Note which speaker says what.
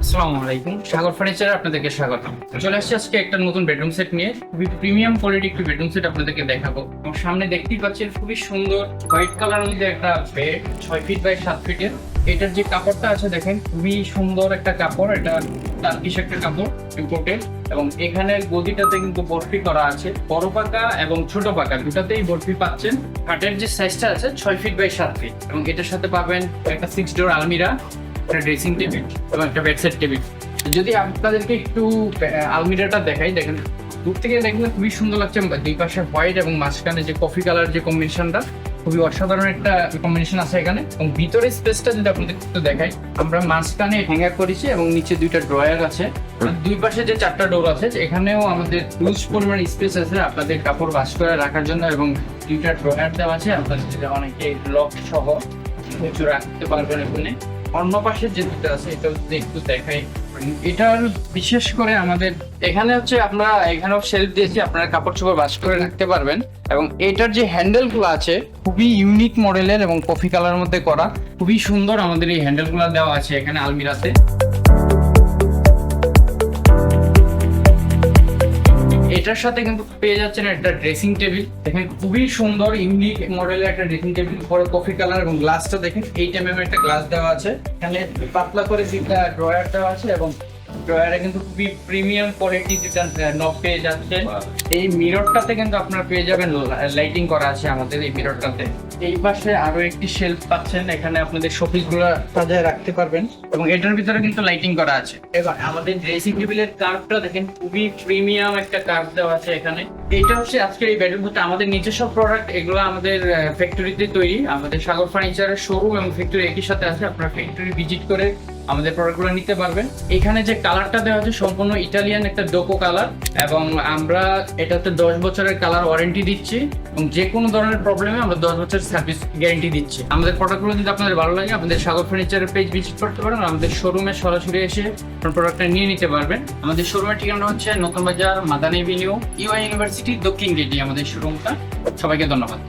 Speaker 1: আসসালামু আলাইকুম, সাগর ফার্নিচারে আপনাদেরকে স্বাগতম। চলে আসছি আজকে একটা নতুন বেডরুম সেট নিয়ে। খুবই প্রিমিয়াম কোয়ালিটি একটি বেডরুম সেট আপনাদেরকে দেখাবো। আমার সামনে দেখতেই পাচ্ছেন খুবই সুন্দর হোয়াইট কালারের মধ্যে একটা বেড, 6 ফিট বাই 7 ফিটের। এটার যে কাপড়টা আছে দেখেন, খুবই সুন্দর একটা কাপড়। এটা টার্কিশ একটা কাপড় ইম্পোর্টেড, এবং এখানে গদিটাতে কিন্তু বরফি করা আছে। বড় পাকা এবং ছোট পাকা দুটাতেই বরফি পাচ্ছেন। খাটের যে সাইজটা আছে 6 ফিট বাই 7 ফিট, এবং এটার সাথে পাবেন একটা 6 ডোর আলমিরা, একটা ড্রেসিং টেবিল এবং একটা বেডসেট টেবিল। যদি আপনাদেরকে একটু আলমিরাটা দেখাই, দেখেন দূর থেকে দেখলে খুবই সুন্দর লাগছে। দুই পাশে হোয়াইট এবং মাঝখানে যে কফি কালার যে কম্বিনেশনটা, খুবই অসাধারণ একটা কম্বিনেশন আছে এখানে। এবং ভিতরে স্পেসটা যদি আপনাদের একটু দেখাই, আমরা মাঝখানে হ্যাঙ্গার করেছি এবং নিচে দুইটা ড্রয়ার আছে। দুই পাশে যে 4টা ডোর আছে, এখানেও আমাদের হিউজ পরিমাণ স্পেস আছে আপনাদের কাপড় ভাঁজ করে রাখার জন্য, এবং দুইটা ড্রয়ার দেওয়া আছে আপনাদের, যেটা অনেকে লক সহ কিছু রাখতে পারবেন এখানে। অন্য পাশে যে দুটো আছে এটা একটু দেখাই। এটার বিশেষ করে আমাদের এখানে হচ্ছে আমরা এখানেও শেলফ দিয়েছি, আপনারা কাপড় চোপড় ভাঁজ করে রাখতে পারবেন। এবং এটার যে হ্যান্ডেলগুলো আছে খুবই ইউনিক মডেলের এবং কফি কালারের মধ্যে করা, খুবই সুন্দর। আমাদের এই হ্যান্ডেলগুলো দেওয়া আছে এখানে আলমিরাতে। এটার সাথে কিন্তু পেয়ে যাচ্ছেন একটা ড্রেসিং টেবিল, দেখেন খুবই সুন্দর ইউনিক মডেলের একটা ড্রেসিং টেবিল, পরে কফি কালার। এবং গ্লাসটা দেখেন 8mm একটা গ্লাস দেওয়া আছে। এখানে পাতলা করে দুইটা ড্রয়ার দেওয়া আছে, এবং ড্রয়ারে কিন্তু খুবই প্রিমিয়াম কোয়ালিটি যেটা নব পেয়ে যাচ্ছেন। এই মিররটাতে কিন্তু আপনারা পেয়ে যাবেন লাইটিং করা আছে আমাদের এই মিররটাতে। এই পাশে আরো একটি শেলফ পাচ্ছেন, এখানে আপনাদের শোপিস গুলো সাজায় রাখতে পারবেন, এবং এটার ভিতরে কিন্তু লাইটিং করা আছে। এবার আমাদের ড্রেসিং টেবিলের কার্ভটা দেখেন, খুবই প্রিমিয়াম একটা কার্ভ দেওয়া আছে এখানে। এটা হচ্ছে আজকের এই বেডরুমটা আমাদের নিজস্ব প্রোডাক্ট, এগুলো আমাদের ফ্যাক্টরিতে তৈরি। আমাদের সাগর ফার্নিচারের শোরুম এবং ফ্যাক্টরি একই সাথে আছে, আপনারা ফ্যাক্টরি ভিজিট করে আমাদের প্রোডাক্টগুলো নিতে পারবেন। এখানে যে কালারটা দেওয়া আছে সম্পূর্ণ ইটালিয়ান একটা ডোকো কালার, এবং আমরা এটাতে 10 বছরের কালার ওয়ারেন্টি দিচ্ছি, এবং যে কোনো ধরনের প্রবলেমে আমরা 10 বছরের সার্ভিস গ্যারেন্টি দিচ্ছি। আমাদের প্রোডাক্টগুলো যদি আপনাদের ভালো লাগে, আমাদের সাগর ফার্নিচারের পেজ ভিজিট করতে পারেন, আমাদের শোরুমে সরাসরি এসে প্রোডাক্টটা নিয়ে নিতে পারবেন। আমাদের শোরুমের ঠিকানা হচ্ছে নতুন বাজার, মাদানী এভিনিউ, ইউআই ইউনিভার্সিটির দক্ষিণ গেটে আমাদের শোরুমটা। সবাইকে ধন্যবাদ।